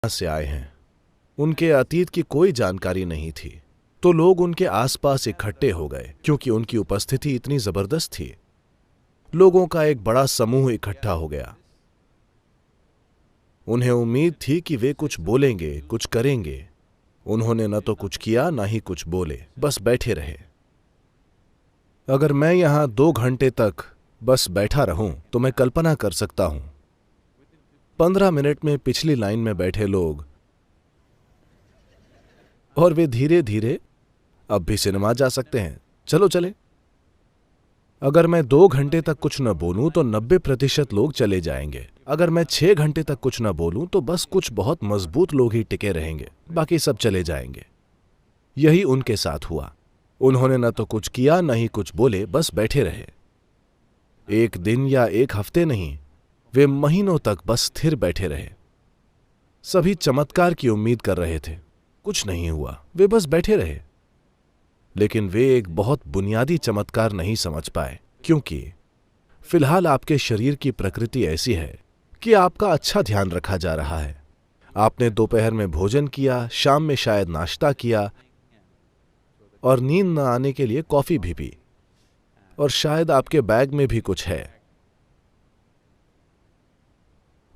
से आए हैं, उनके अतीत की कोई जानकारी नहीं थी, तो लोग उनके आसपास इकट्ठे हो गए क्योंकि उनकी उपस्थिति इतनी जबरदस्त थी। लोगों का एक बड़ा समूह इकट्ठा हो गया। उन्हें उम्मीद थी कि वे कुछ बोलेंगे, कुछ करेंगे। उन्होंने न तो कुछ किया, न ही कुछ बोले, बस बैठे रहे। अगर मैं यहां 2 घंटे तक बस बैठा रहूं तो मैं कल्पना कर सकता हूं 15 मिनट में पिछली लाइन में बैठे लोग, और वे धीरे धीरे अब भी सिनेमा जा सकते हैं, चलो चले। अगर मैं 2 घंटे तक कुछ न बोलूं तो 90% लोग चले जाएंगे। अगर मैं 6 घंटे तक कुछ न बोलूं तो बस कुछ बहुत मजबूत लोग ही टिके रहेंगे, बाकी सब चले जाएंगे। यही उनके साथ हुआ। उन्होंने न तो कुछ किया, न ही कुछ बोले, बस बैठे रहे। एक दिन या एक हफ्ते नहीं, वे महीनों तक बस स्थिर बैठे रहे। सभी चमत्कार की उम्मीद कर रहे थे, कुछ नहीं हुआ, वे बस बैठे रहे। लेकिन वे एक बहुत बुनियादी चमत्कार नहीं समझ पाए, क्योंकि फिलहाल आपके शरीर की प्रकृति ऐसी है कि आपका अच्छा ध्यान रखा जा रहा है। आपने दोपहर में भोजन किया, शाम में शायद नाश्ता किया, और नींद न आने के लिए कॉफी भी पी, और शायद आपके बैग में भी कुछ है।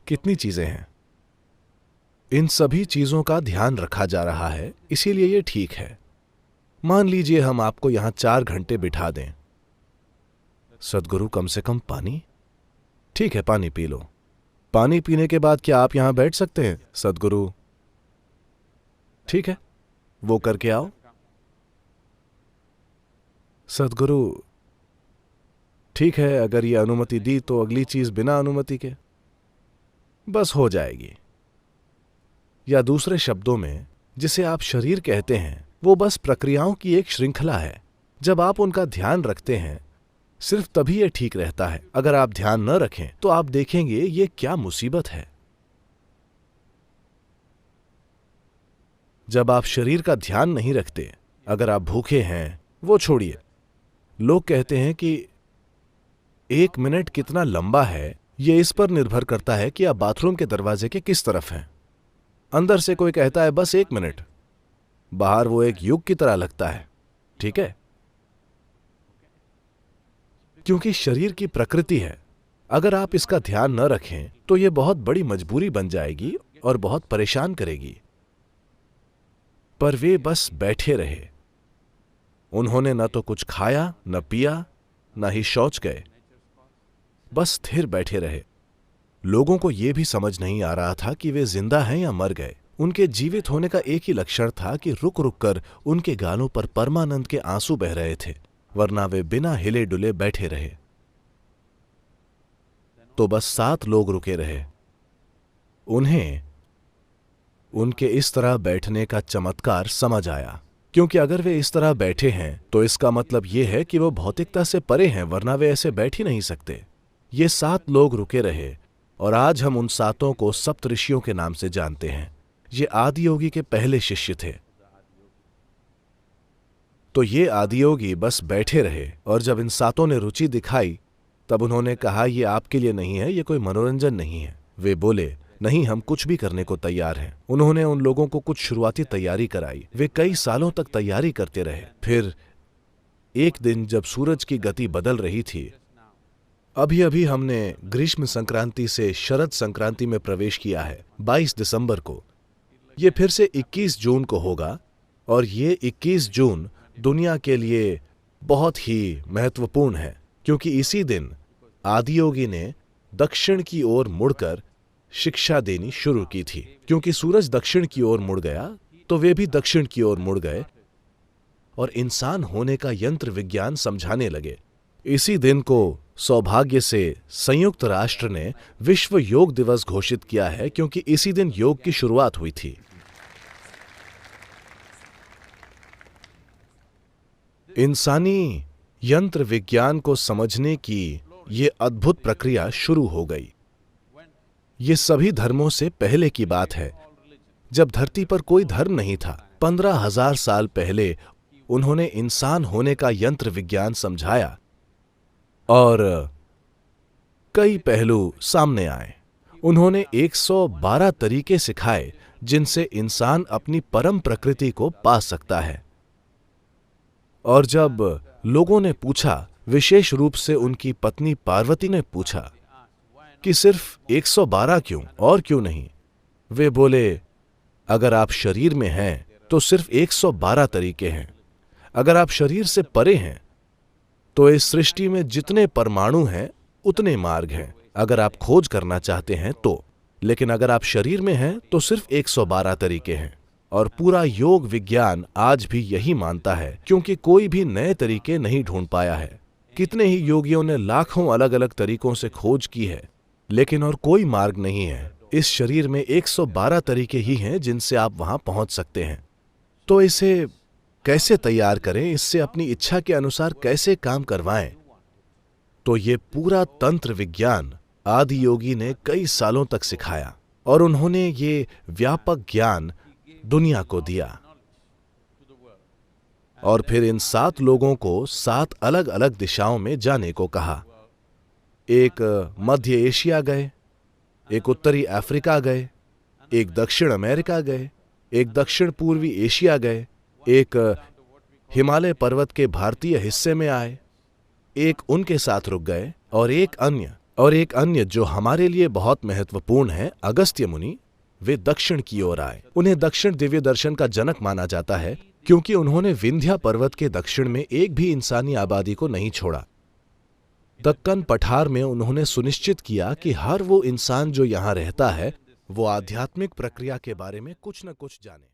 कितनी चीजें हैं। इन सभी चीजों का ध्यान रखा जा रहा है, इसीलिए ये ठीक है। मान लीजिए हम आपको यहां 4 घंटे बिठा दें। सद्गुरु, कम से कम पानी? ठीक है, पानी पी लो। पानी पीने के बाद क्या आप यहां बैठ सकते हैं? सद्गुरु, ठीक है, वो करके आओ। सद्गुरु, ठीक है, अगर ये अनुमति दी तो अगली चीज बिना अनुमति के बस हो जाएगी। या दूसरे शब्दों में, जिसे आप शरीर कहते हैं, वो बस प्रक्रियाओं की एक श्रृंखला है। जब आप उनका ध्यान रखते हैं, सिर्फ तभी ये ठीक रहता है। अगर आप ध्यान न रखें तो आप देखेंगे ये क्या मुसीबत है। जब आप शरीर का ध्यान नहीं रखते, अगर आप भूखे हैं, वो छोड़िए। लोग कहते हैं कि 1 मिनट कितना लंबा है, ये इस पर निर्भर करता है कि आप बाथरूम के दरवाजे के किस तरफ हैं। अंदर से कोई कहता है बस 1 मिनट, बाहर वो एक युग की तरह लगता है। ठीक है, क्योंकि शरीर की प्रकृति है। अगर आप इसका ध्यान न रखें तो यह बहुत बड़ी मजबूरी बन जाएगी और बहुत परेशान करेगी। पर वे बस बैठे रहे। उन्होंने न तो कुछ खाया, न पिया, न ही शौच गए, बस स्थिर बैठे रहे। लोगों को यह भी समझ नहीं आ रहा था कि वे जिंदा हैं या मर गए। उनके जीवित होने का एक ही लक्षण था कि रुक रुक कर उनके गालों पर परमानंद के आंसू बह रहे थे, वरना वे बिना हिले डुले बैठे रहे। तो बस 7 लोग रुके रहे। उन्हें उनके इस तरह बैठने का चमत्कार समझ आया, क्योंकि अगर वे इस तरह बैठे हैं तो इसका मतलब यह है कि वो भौतिकता से परे हैं, वरना वे ऐसे बैठ ही नहीं सकते। ये 7 लोग रुके रहे, और आज हम उन 7 को सप्तऋषियों के नाम से जानते हैं। ये आदियोगी के पहले शिष्य थे। तो ये आदियोगी बस बैठे रहे, और जब इन 7 ने रुचि दिखाई तब उन्होंने कहा, ये आपके लिए नहीं है, ये कोई मनोरंजन नहीं है। वे बोले, नहीं, हम कुछ भी करने को तैयार हैं। उन्होंने उन लोगों को कुछ शुरुआती तैयारी कराई। वे कई सालों तक तैयारी करते रहे। फिर एक दिन जब सूरज की गति बदल रही थी, अभी अभी हमने ग्रीष्म संक्रांति से शरद संक्रांति में प्रवेश किया है, 22 दिसंबर को। ये फिर से 21 जून को होगा, और ये 21 जून दुनिया के लिए बहुत ही महत्वपूर्ण है, क्योंकि इसी दिन आदियोगी ने दक्षिण की ओर मुड़कर शिक्षा देनी शुरू की थी। क्योंकि सूरज दक्षिण की ओर मुड़ गया तो वे भी दक्षिण की ओर मुड़ गए और इंसान होने का यंत्र विज्ञान समझाने लगे। इसी दिन को सौभाग्य से संयुक्त राष्ट्र ने विश्व योग दिवस घोषित किया है, क्योंकि इसी दिन योग की शुरुआत हुई थी। इंसानी यंत्र विज्ञान को समझने की ये अद्भुत प्रक्रिया शुरू हो गई। ये सभी धर्मों से पहले की बात है, जब धरती पर कोई धर्म नहीं था। 15,000 साल पहले उन्होंने इंसान होने का यंत्र विज्ञान समझाया, और कई पहलू सामने आए। उन्होंने 112 तरीके सिखाए जिनसे इंसान अपनी परम प्रकृति को पा सकता है। और जब लोगों ने पूछा, विशेष रूप से उनकी पत्नी पार्वती ने पूछा कि सिर्फ 112 क्यों और क्यों नहीं, वे बोले, अगर आप शरीर में हैं तो सिर्फ 112 तरीके हैं। अगर आप शरीर से परे हैं तो इस सृष्टि में जितने परमाणु हैं उतने मार्ग हैं, अगर आप खोज करना चाहते हैं तो। लेकिन अगर आप शरीर में हैं तो सिर्फ 112 तरीके हैं। और पूरा योग विज्ञान आज भी यही मानता है, क्योंकि कोई भी नए तरीके नहीं ढूंढ पाया है। कितने ही योगियों ने लाखों अलग अलग तरीकों से खोज की है, लेकिन और कोई मार्ग नहीं है। इस शरीर में 112 तरीके ही हैं जिनसे आप वहां पहुंच सकते हैं। तो इसे कैसे तैयार करें, इससे अपनी इच्छा के अनुसार कैसे काम करवाएं? तो ये पूरा तंत्र विज्ञान आदि योगी ने कई सालों तक सिखाया और उन्होंने ये व्यापक ज्ञान दुनिया को दिया। और फिर इन 7 लोगों को 7 अलग अलग दिशाओं में जाने को कहा। एक मध्य एशिया गए, एक उत्तरी अफ्रीका गए, एक दक्षिण अमेरिका गए, एक दक्षिण पूर्वी एशिया गए, एक हिमालय पर्वत के भारतीय हिस्से में आए, एक उनके साथ रुक गए, और एक अन्य जो हमारे लिए बहुत महत्वपूर्ण है, अगस्त्य मुनि, वे दक्षिण की ओर आए। उन्हें दक्षिण दिव्य दर्शन का जनक माना जाता है, क्योंकि उन्होंने विंध्या पर्वत के दक्षिण में एक भी इंसानी आबादी को नहीं छोड़ा। दक्कन पठार में उन्होंने सुनिश्चित किया कि हर वो इंसान जो यहाँ रहता है वो आध्यात्मिक प्रक्रिया के बारे में कुछ न कुछ जाने।